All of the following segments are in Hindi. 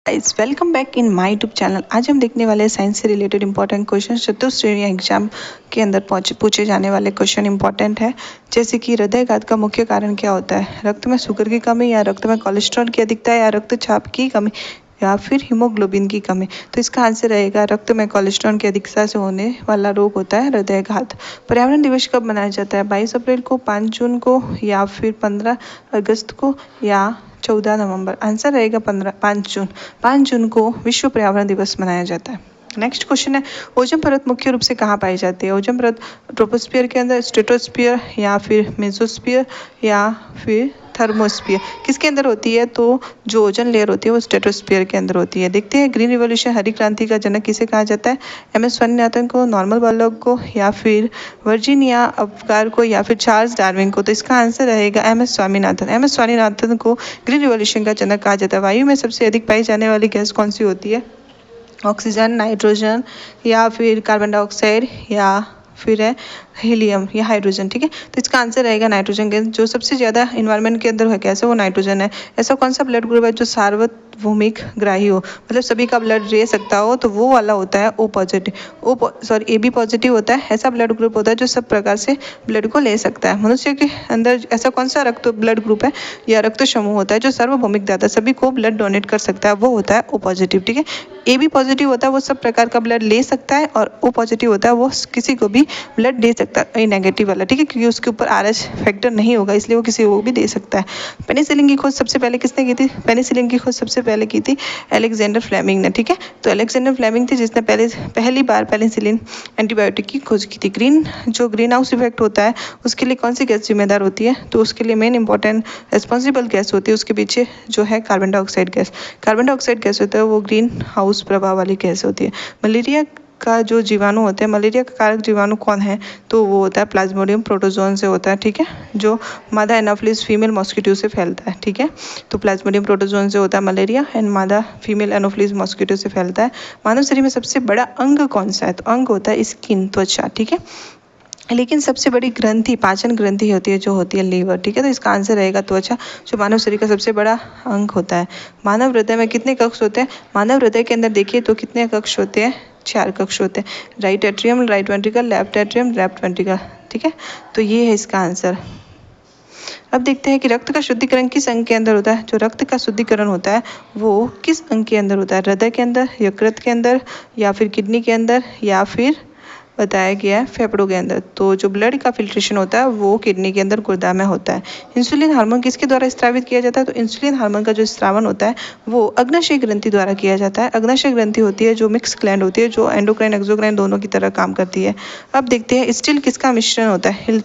Guys welcome back in my YouTube channel. आज हम देखने वाले हैं साइंस से रिलेटेड इंपॉर्टेंट क्वेश्चन। चतुर्थ श्रेणी एग्जाम के अंदर पूछे जाने वाले क्वेश्चन इंपॉर्टेंट है, जैसे कि हृदयघात का मुख्य कारण क्या होता है? रक्त में शुगर की कमी, या रक्त में कोलेस्ट्रॉल की अधिकता, या रक्तचाप की कमी, या फिर हीमोग्लोबिन की कमी। तो इसका आंसर रहेगा रक्त में कोलेस्ट्रॉल की अधिकता से होने वाला रोग होता है हृदयघात। पर्यावरण दिवस कब मनाया जाता है? 22 अप्रैल को, 5 जून को, या फिर 15 अगस्त को, या 14 नवंबर। आंसर रहेगा 5 जून। 5 जून को विश्व पर्यावरण दिवस मनाया जाता है। नेक्स्ट क्वेश्चन है, ओजोन परत मुख्य रूप से कहाँ पाई जाती है? ओजोन परत ट्रोपोस्फियर के अंदर, स्ट्रेटोस्फियर, या फिर मेसोस्फियर, या फिर थर्मोस्फियर। किसके अंदर होती है? तो जो ओजोन लेयर होती है वो स्ट्रेटोस्फियर के अंदर होती है। देखते हैं ग्रीन रिवॉल्यूशन हरी क्रांति का जनक किसे कहा जाता है? MS स्वामीनाथन को, नॉर्मन बोरलॉग को, या फिर वर्जीनिया अबगार को, या फिर चार्ल्स डार्विन को। तो इसका आंसर रहेगा MS स्वामीनाथन। MS स्वामीनाथन को ग्रीन रिवॉल्यूशन का जनक कहा जाता है। वायु में सबसे अधिक पाई जाने वाली गैस कौन सी होती है? ऑक्सीजन, नाइट्रोजन, या फिर कार्बन डाइऑक्साइड, या फिर है हीलियम या हाइड्रोजन। ठीक है, तो इसका आंसर रहेगा नाइट्रोजन गैस। जो सबसे ज्यादा इन्वायरमेंट के अंदर है गैस है वो नाइट्रोजन है। ऐसा कौन सा ब्लड ग्रुप है जो सार्वभौमिक ग्राही हो, मतलब सभी का ब्लड ले सकता हो? तो वो वाला होता है O पॉजिटिव। AB पॉजिटिव होता है। ऐसा ब्लड ग्रुप होता है जो सब प्रकार से ब्लड को ले सकता है। मनुष्य के अंदर ऐसा कौन सा रक्त ब्लड ग्रुप है या रक्त समूह होता है जो सार्वभौमिक दाता सभी को ब्लड डोनेट कर सकता है? वो होता है O पॉजिटिव। ठीक है, AB पॉजिटिव होता है वो सब प्रकार का ब्लड ले सकता है, और O पॉजिटिव होता है वो किसी को भी ब्लड दे सकता है, नेगेटिव वाला। ठीक है, क्योंकि उसके ऊपर RH फैक्टर नहीं होगा, इसलिए वो किसी को भी दे सकता है। पेनिसिलिन की खोज सबसे पहले किसने की थी? पेनिसिलिन की खोज सबसे पहले की थी अलेक्जेंडर फ्लेमिंग ने। ठीक है, तो अलेक्जेंडर फ्लेमिंग थे जिसने पहली बार पेनिसिलिन एंटीबायोटिक की खोज की थी। ग्रीन हाउस इफेक्ट होता है उसके लिए कौन सी गैस जिम्मेदार होती है? तो उसके लिए मेन इंपॉर्टेंट रिस्पॉन्सिबल गैस होती है उसके पीछे जो है carbon dioxide gas. Carbon dioxide gas होता है वो ग्रीन हाउस प्रभाव वाली गैस होती है। मलेरिया का जो जीवाणु होते हैं, मलेरिया का कारक जीवाणु कौन है? तो वो होता है प्लाज्मोडियम प्रोटोजोन से होता है। ठीक है, जो मादा एनोफिलिस फीमेल मॉस्किटो से फैलता है। ठीक है, तो प्लाज्मोडियम प्रोटोजोन से होता है मलेरिया, एंड मादा फीमेल एनोफिलिस मॉस्किटो से फैलता है। मानव शरीर में सबसे बड़ा अंग कौन सा है? तो अंग होता है स्किन, त्वचा। ठीक है, लेकिन सबसे बड़ी ग्रंथि, पाचन ग्रंथि होती है जो होती है लीवर। ठीक है, तो इसका आंसर रहेगा त्वचा, जो मानव शरीर का सबसे बड़ा अंग होता है। मानव हृदय में कितने कक्ष होते हैं? मानव हृदय के अंदर देखिए तो कितने कक्ष होते हैं? 4 कक्ष होते हैं। Right atrium, right ventricle, left atrium, left ventricle. ठीक है, तो ये है इसका आंसर। अब देखते हैं कि रक्त का शुद्धिकरण किस अंग के अंदर होता है? जो रक्त का शुद्धिकरण होता है वो किस अंग के अंदर होता है? हृदय के अंदर, यकृत के अंदर, या फिर किडनी के अंदर, या फिर बताया गया है फेफड़ों के अंदर। तो जो ब्लड का फिल्ट्रेशन होता है वो किडनी के अंदर, गुर्दा में होता है। इंसुलिन हार्मोन किसके द्वारा स्रावित किया जाता है? तो इंसुलिन हार्मोन का जो स्रावन होता है वो अग्नाशय ग्रंथि द्वारा किया जाता है। अग्नाशय ग्रंथि होती है जो मिक्स ग्लैंड होती है, जो एंडोक्राइन एक्सोक्राइन दोनों की तरह काम करती है। अब देखते हैं स्टील किसका मिश्रण होता है?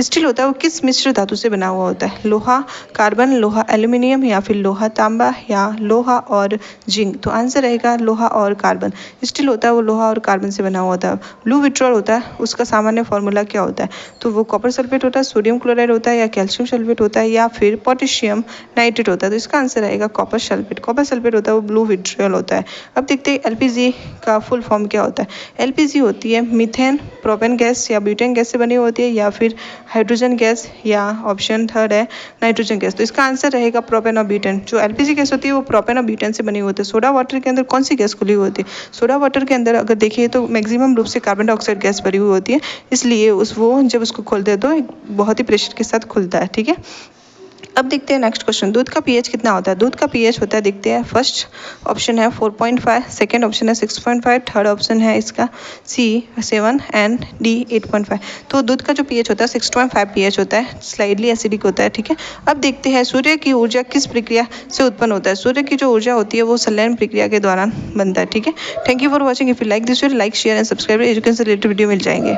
स्टील होता है वो किस मिश्र धातु से बना हुआ होता है? लोहा कार्बन, लोहा एल्यूमिनियम, या फिर लोहा तांबा, या लोहा और जिंक। तो आंसर रहेगा लोहा और कार्बन। स्टील होता है वो लोहा और कार्बन से बना हुआ होता है। ब्लू विट्रोल होता है उसका सामान्य फॉर्मूला क्या होता है? तो वो कॉपर सल्फेट होता है, सोडियम क्लोराइड होता है, या कैल्शियम सल्फेट होता है, या फिर पोटेशियम नाइट्रेट होता है? तो इसका आंसर रहेगा कॉपर सल्फेट। कॉपर सल्फेट होता है वो ब्लू विट्रियल होता है। अब देखते हैं LPG का फुल फॉर्म क्या होता है? LPG होती है मीथेन प्रोपेन गैस या ब्यूटेन गैस से बनी होती है, या फिर हाइड्रोजन गैस, या ऑप्शन थर्ड है नाइट्रोजन गैस। तो इसका आंसर रहेगा प्रोपेन और ब्यूटेन। जो LPG गैस होती है वो प्रोपेन और ब्यूटेन से बनी होती है। सोडा वाटर के अंदर कौन सी गैस खुली होती है? सोडा वाटर के अंदर अगर देखिए तो मैक्सिमम रूप से कार्बन डाइऑक्साइड गैस भरी हुई होती है, इसलिए वो जब उसको खोलते हैं तो बहुत ही प्रेशर के साथ खुलता है। ठीक है, अब देखते हैं नेक्स्ट क्वेश्चन, दूध का pH कितना होता है? दूध का pH होता है, देखते हैं, फर्स्ट ऑप्शन है 4.5, सेकेंड ऑप्शन है 6.5, थर्ड ऑप्शन है इसका C 7, एंड D 8.5। तो दूध का जो pH होता है 6.5 pH होता है, स्लाइडली एसिडिक होता है। ठीक है, अब देखते हैं सूर्य की ऊर्जा किस प्रक्रिया से उत्पन्न होता है? सूर्य की जो ऊर्जा होती है वो संलयन प्रक्रिया के दौरान बनता है। ठीक है, thank you for watching. If you like this video, like share and subscribe. Education से रिलेटेड वीडियो मिल जाएंगे।